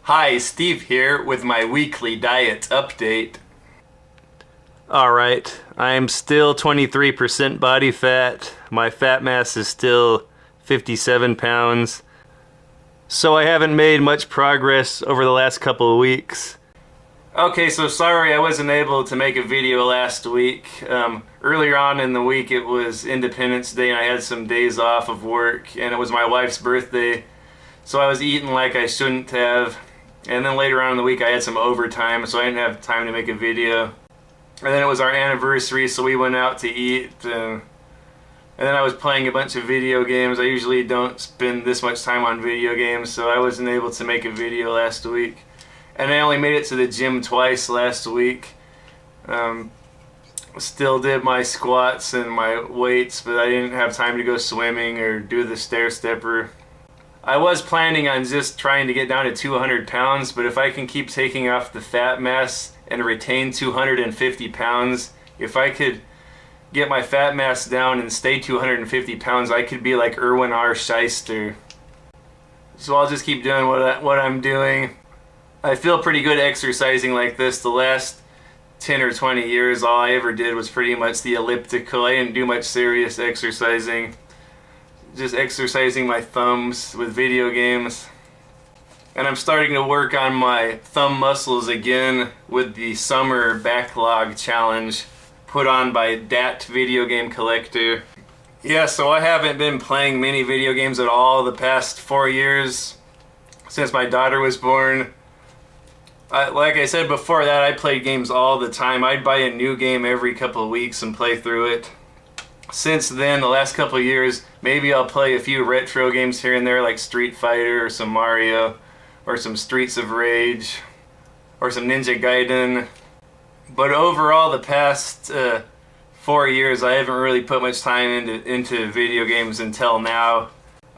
Hi, Steve here with my weekly diet update. Alright, I'm still 23% body fat. My fat mass is still 57 pounds. So I haven't made much progress over the last couple of weeks. Okay, so sorry I wasn't able to make a video last week. Earlier on in the week it was Independence Day and I had some days off of work and it was my wife's birthday. So I was eating like I shouldn't have. And then later on in the week I had some overtime, so I didn't have time to make a video. And then it was our anniversary, so we went out to eat. And then I was playing a bunch of video games. I usually don't spend this much time on video games, so I wasn't able to make a video last week. And I only made it to the gym twice last week. Still did my squats and my weights, but I didn't have time to go swimming or do the stair stepper. I was planning on just trying to get down to 200 pounds, but if I can keep taking off the fat mass and retain 250 pounds, if I could get my fat mass down and stay 250 pounds, I could be like Erwin R. Shyster. So I'll just keep doing what I'm doing. I feel pretty good exercising like this. The last 10 or 20 years, all I ever did was pretty much the elliptical. I didn't do much serious exercising. Just exercising my thumbs with video games. And I'm starting to work on my thumb muscles again with the summer backlog challenge put on by Dat Video Game Collector. Yeah, so I haven't been playing many video games at all the past 4 years since my daughter was born. Like I said before that, I played games all the time. I'd buy a new game every couple of weeks and play through it. Since then, the last couple of years, maybe I'll play a few retro games here and there like Street Fighter or some Mario or some Streets of Rage or some Ninja Gaiden. But overall, the past 4 years, I haven't really put much time into video games until now.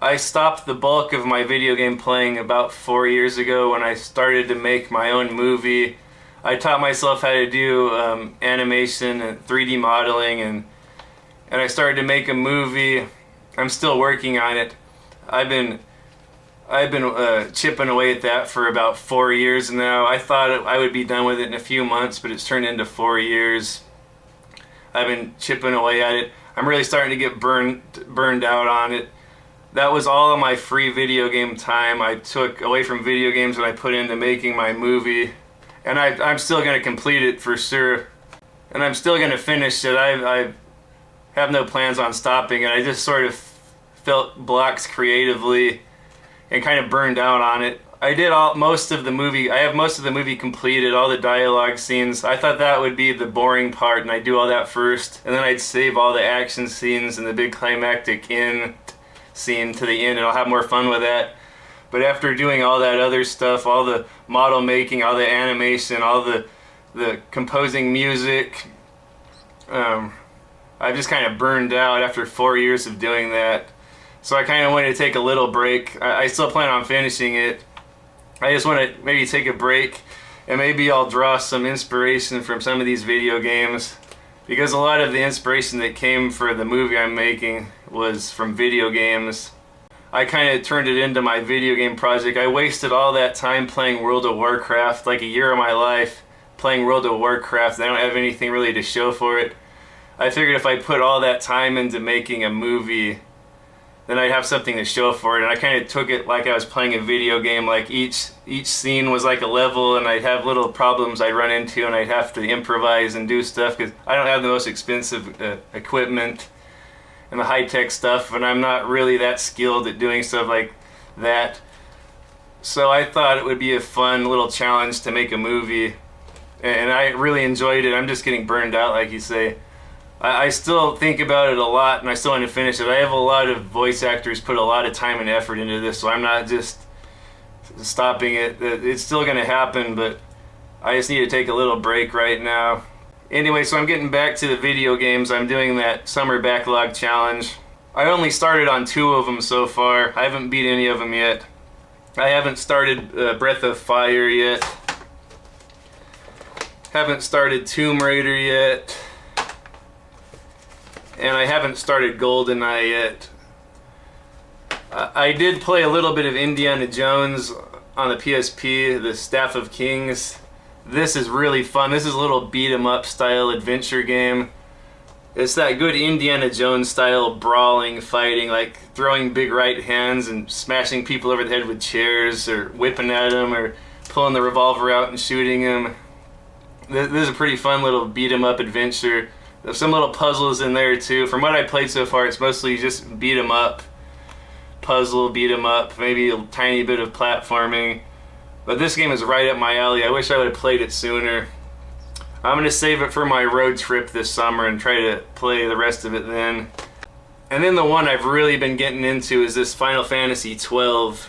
I stopped the bulk of my video game playing about 4 years ago when I started to make my own movie. I taught myself how to do animation and 3D modeling and I started to make a movie. I'm still working on it. I've been chipping away at that for about 4 years now. I thought I would be done with it in a few months, but it's turned into 4 years. I've been chipping away at it. I'm really starting to get burned out on it. That was all of my free video game time I took away from video games and I put into making my movie. And I'm still going to complete it for sure. And I'm still going to finish it. I have no plans on stopping it. I just sort of felt blocks creatively and kind of burned out on it. I did most of the movie. I have most of the movie completed, all the dialogue scenes. I thought that would be the boring part and I'd do all that first and then I'd save all the action scenes and the big climactic end scene to the end and I'll have more fun with that. But after doing all that other stuff, all the model making, all the animation, all the composing music, I've just kind of burned out after 4 years of doing that. So I kind of wanted to take a little break. I still plan on finishing it. I just want to maybe take a break and maybe I'll draw some inspiration from some of these video games. Because a lot of the inspiration that came for the movie I'm making was from video games. I kind of turned it into my video game project. I wasted all that time playing World of Warcraft, like a year of my life playing World of Warcraft. I don't have anything really to show for it. I figured if I put all that time into making a movie, then I'd have something to show for it. And I kind of took it like I was playing a video game, like each scene was like a level and I'd have little problems I'd run into and I'd have to improvise and do stuff because I don't have the most expensive equipment and the high-tech stuff and I'm not really that skilled at doing stuff like that. So I thought it would be a fun little challenge to make a movie and I really enjoyed it. I'm just getting burned out, like you say. I still think about it a lot and I still want to finish it. I have a lot of voice actors put a lot of time and effort into this, so I'm not just stopping it. It's still going to happen, but I just need to take a little break right now. Anyway, so I'm getting back to the video games. I'm doing that summer backlog challenge. I only started on 2 of them so far. I haven't beat any of them yet. I haven't started Breath of Fire yet. Haven't started Tomb Raider yet. And I haven't started GoldenEye yet. I did play a little bit of Indiana Jones on the PSP, the Staff of Kings. This is really fun. This is a little beat 'em up style adventure game. It's that good Indiana Jones style brawling, fighting, like throwing big right hands and smashing people over the head with chairs, or whipping at them, or pulling the revolver out and shooting them. This is a pretty fun little beat 'em up adventure. There's some little puzzles in there too. From what I played so far, it's mostly just beat 'em up, puzzle, beat 'em up, maybe a tiny bit of platforming. But this game is right up my alley. I wish I would have played it sooner. I'm going to save it for my road trip this summer and try to play the rest of it then. And then the one I've really been getting into is this Final Fantasy XII.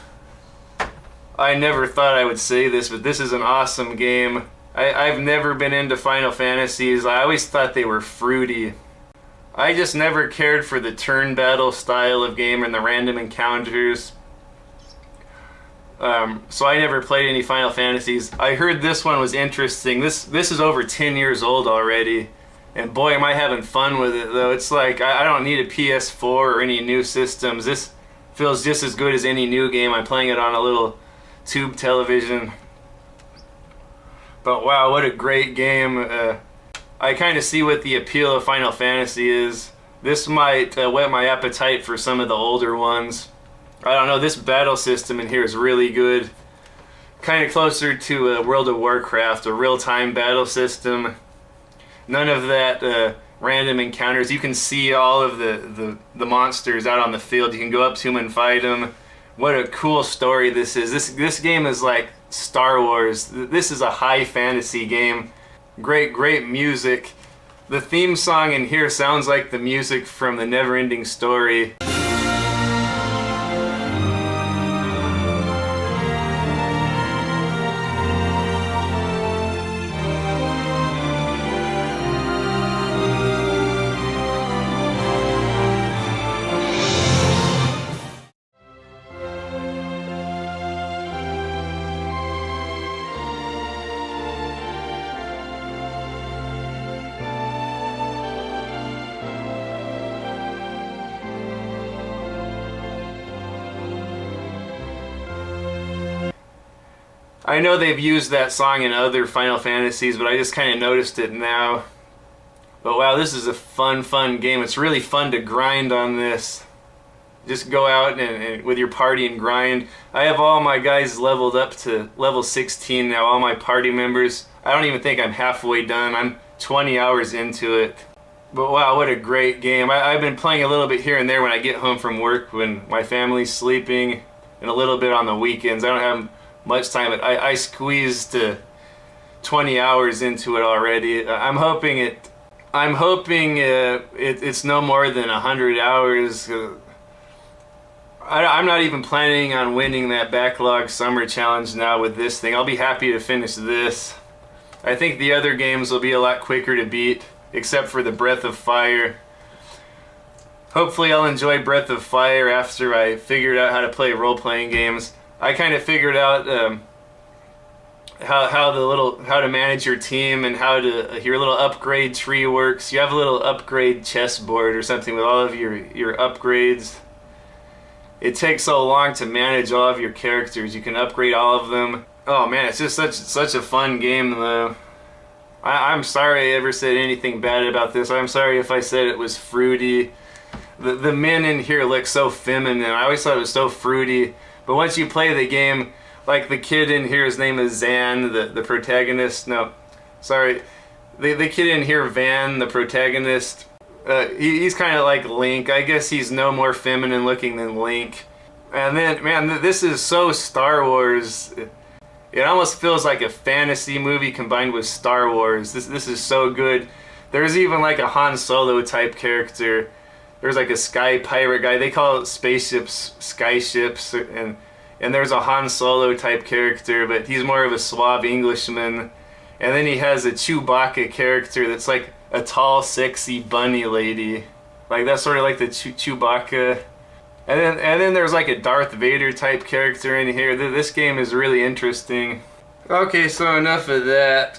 I never thought I would say this, but this is an awesome game. I've never been into Final Fantasies. I always thought they were fruity. I just never cared for the turn battle style of game and the random encounters. So I never played any Final Fantasies. I heard this one was interesting. This is over 10 years old already. And boy, am I having fun with it though. It's like, I don't need a PS4 or any new systems. This feels just as good as any new game. I'm playing it on a little tube television. But wow, what a great game. I kind of see what the appeal of Final Fantasy is. This might whet my appetite for some of the older ones. I don't know, this battle system in here is really good. Kind of closer to World of Warcraft, a real-time battle system. None of that random encounters. You can see all of the monsters out on the field. You can go up to them and fight them. What a cool story this is. This game is like Star Wars. This is a high fantasy game. Great music. The theme song in here sounds like the music from the Neverending Story. I know they've used that song in other Final Fantasies, but I just kind of noticed it now. But wow, this is a fun game. It's really fun to grind on this. Just go out and with your party and grind. I have all my guys leveled up to level 16 now, all my party members. I don't even think I'm halfway done. I'm 20 hours into it. But wow, what a great game. I've been playing a little bit here and there when I get home from work, when my family's sleeping, and a little bit on the weekends. I don't have much time, but I squeezed 20 hours into it already. I'm hoping it's no more than 100 hours. I'm not even planning on winning that backlog summer challenge now with this thing. I'll be happy to finish this. I think the other games will be a lot quicker to beat, except for the Breath of Fire. Hopefully I'll enjoy Breath of Fire after I figured out how to play role-playing games. I kind of figured out how to manage your team and how your little upgrade tree works. You have a little upgrade chessboard or something with all of your upgrades. It takes so long to manage all of your characters. You can upgrade all of them. Oh man, it's just such a fun game though. I'm sorry I ever said anything bad about this. I'm sorry if I said it was fruity. The men in here look so feminine. I always thought it was so fruity. But once you play the game, like the kid in here, his name is Zan, the protagonist. No, sorry. The kid in here, Van, the protagonist, he's kind of like Link. I guess he's no more feminine looking than Link. And then, man, this is so Star Wars. It almost feels like a fantasy movie combined with Star Wars. This is so good. There's even like a Han Solo type character. There's like a sky pirate guy. They call it spaceships, skyships, and there's a Han Solo type character, but he's more of a suave Englishman. And then he has a Chewbacca character that's like a tall, sexy bunny lady. Like that's sort of like the Chewbacca. And then there's like a Darth Vader type character in here. This game is really interesting. Okay, so enough of that.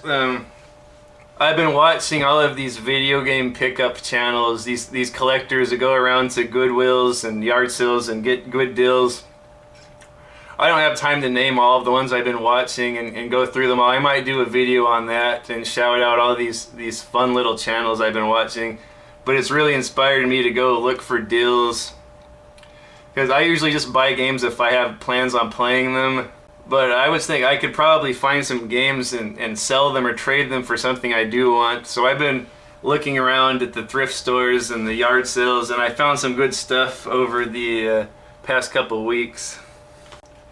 I've been watching all of these video game pickup channels, these collectors that go around to Goodwills and yard sales and get good deals. I don't have time to name all of the ones I've been watching and go through them all. I might do a video on that and shout out all these fun little channels I've been watching. But it's really inspired me to go look for deals, because I usually just buy games if I have plans on playing them. But I was thinking I could probably find some games and sell them or trade them for something I do want. So I've been looking around at the thrift stores and the yard sales, and I found some good stuff over the past couple weeks.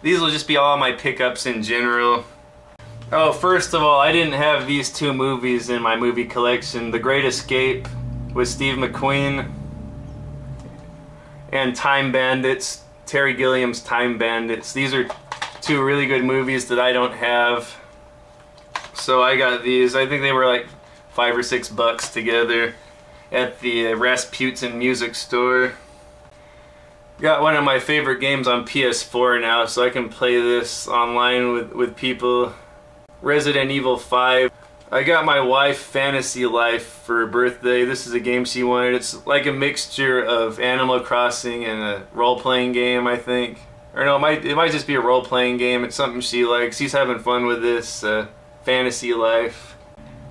These will just be all my pickups in general. Oh, first of all, I didn't have these two movies in my movie collection. The Great Escape with Steve McQueen and Time Bandits, Terry Gilliam's Time Bandits. These are two really good movies that I don't have. So I got these. I think they were like $5 or $6 together at the Rasputin Music Store. Got one of my favorite games on PS4 now, so I can play this online with people. Resident Evil 5. I got my wife Fantasy Life for her birthday. This is a game she wanted. It's like a mixture of Animal Crossing and a role-playing game, I think. Or no, it might just be a role-playing game. It's something she likes. She's having fun with this. Fantasy Life.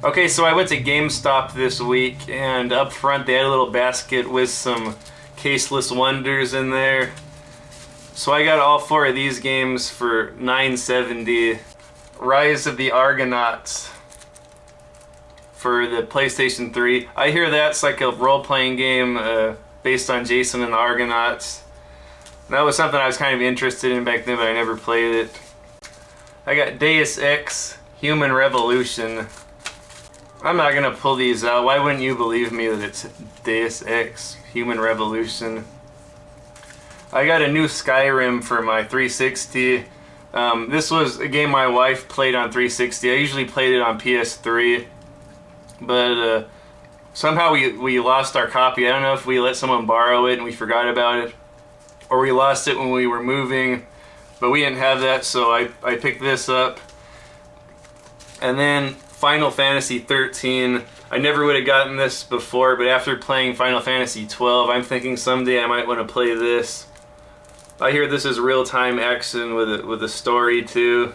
Okay, so I went to GameStop this week, and up front they had a little basket with some Caseless Wonders in there. So I got all 4 of these games for $9.70. Rise of the Argonauts for the PlayStation 3. I hear that's like a role-playing game based on Jason and the Argonauts. That was something I was kind of interested in back then, but I never played it. I got Deus Ex Human Revolution. I'm not gonna pull these out. Why wouldn't you believe me that it's Deus Ex Human Revolution? I got a new Skyrim for my 360. This was a game my wife played on 360. I usually played it on PS3, but somehow we lost our copy. I don't know if we let someone borrow it and we forgot about it, or we lost it when we were moving, but we didn't have that, so I picked this up. And then Final Fantasy 13. I never would have gotten this before, but after playing Final Fantasy 12, I'm thinking someday I might want to play this. I hear this is real-time action with a story too.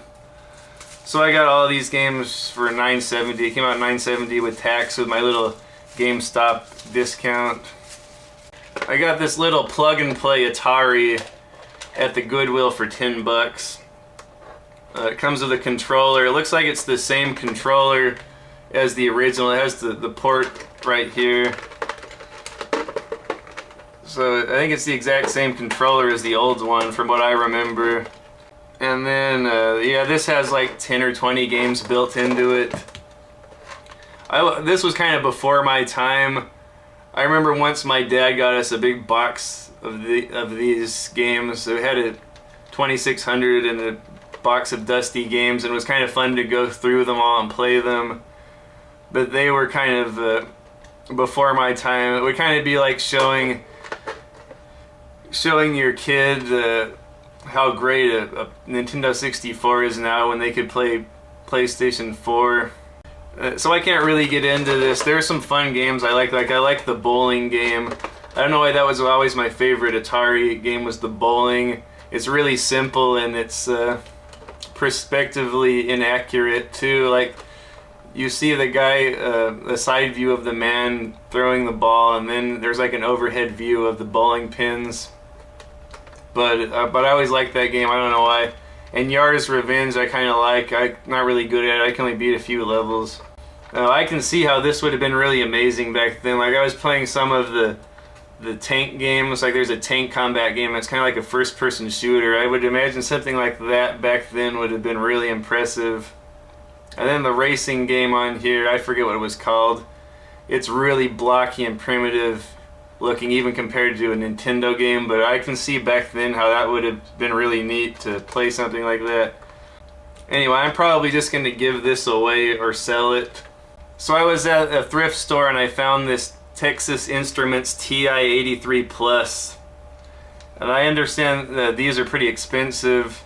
So I got all of these games for $9.70. It came out $9.70 with tax with my little GameStop discount. I got this little plug-and-play Atari at the Goodwill for $10. It comes with a controller. It looks like it's the same controller as the original. It has the port right here. So I think it's the exact same controller as the old one from what I remember. And then, yeah, this has like 10 or 20 games built into it. This was kind of before my time. I remember once my dad got us a big box of these games. It had a 2600 and a box of Dusty games, and it was kind of fun to go through them all and play them. But they were kind of before my time. It would kind of be like showing your kid how great a Nintendo 64 is now when they could play PlayStation 4. So I can't really get into this. There are some fun games I like the bowling game. I don't know why that was always my favorite Atari game, was the bowling. It's really simple and it's perspectively inaccurate too. Like, you see the guy, the side view of the man throwing the ball, and then there's like an overhead view of the bowling pins. But I always liked that game. I don't know why. And Yard's Revenge I kind of like. I'm not really good at it. I can only beat a few levels. I can see how this would have been really amazing back then. Like, I was playing some of the tank games. Like, there's a tank combat game that's kind of like a first-person shooter. I would imagine something like that back then would have been really impressive. And then the racing game on here, I forget what it was called. It's really blocky and primitive looking, even compared to a Nintendo game, but I can see back then how that would have been really neat to play something like that. Anyway, I'm probably just going to give this away or sell it. So I was at a thrift store and I found this Texas Instruments TI-83 Plus. And I understand that these are pretty expensive.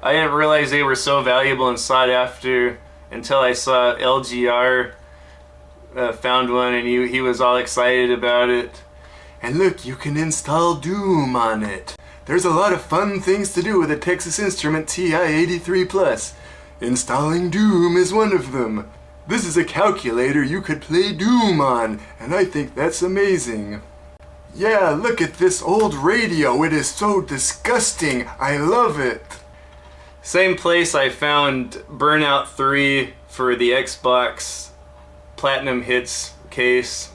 I didn't realize they were so valuable and sought after until I saw LGR found one, and he was all excited about it. And look, you can install Doom on it. There's a lot of fun things to do with a Texas Instrument TI-83 Plus. Installing Doom is one of them. This is a calculator you could play Doom on, and I think that's amazing. Yeah, look at this old radio. It is so disgusting. I love it. Same place I found Burnout 3 for the Xbox Platinum Hits case.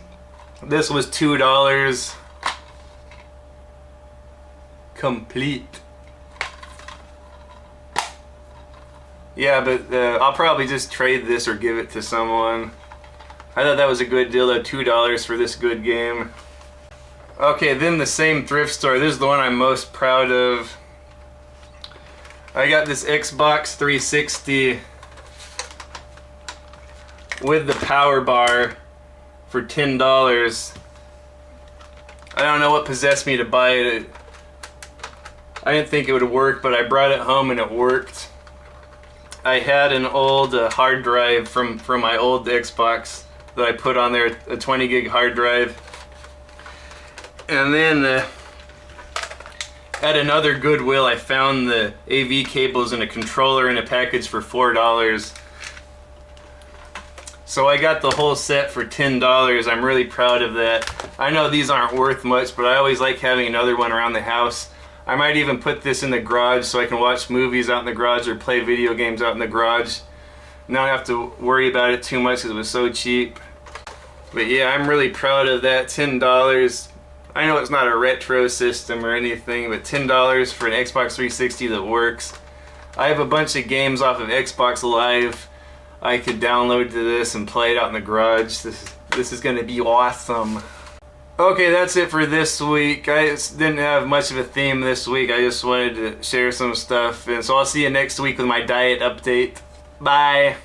This was $2. Complete. Yeah, but I'll probably just trade this or give it to someone. I thought that was a good deal of $2 for this good game. Okay, then the same thrift store. This is the one I'm most proud of. I got this Xbox 360 with the power bar for $10. I don't know what possessed me to buy it. I didn't think it would work, but I brought it home and it worked. I had an old hard drive from my old Xbox that I put on there, a 20 gig hard drive. And then at another Goodwill, I found the AV cables and a controller in a package for $4. So I got the whole set for $10. I'm really proud of that. I know these aren't worth much, but I always like having another one around the house. I might even put this in the garage so I can watch movies out in the garage or play video games out in the garage. Not have to worry about it too much because it was so cheap. But yeah, I'm really proud of that. $10. I know it's not a retro system or anything, but $10 for an Xbox 360 that works. I have a bunch of games off of Xbox Live I could download to this and play it out in the garage. This is gonna be awesome. Okay, that's it for this week. I didn't have much of a theme this week. I just wanted to share some stuff. And so I'll see you next week with my diet update. Bye.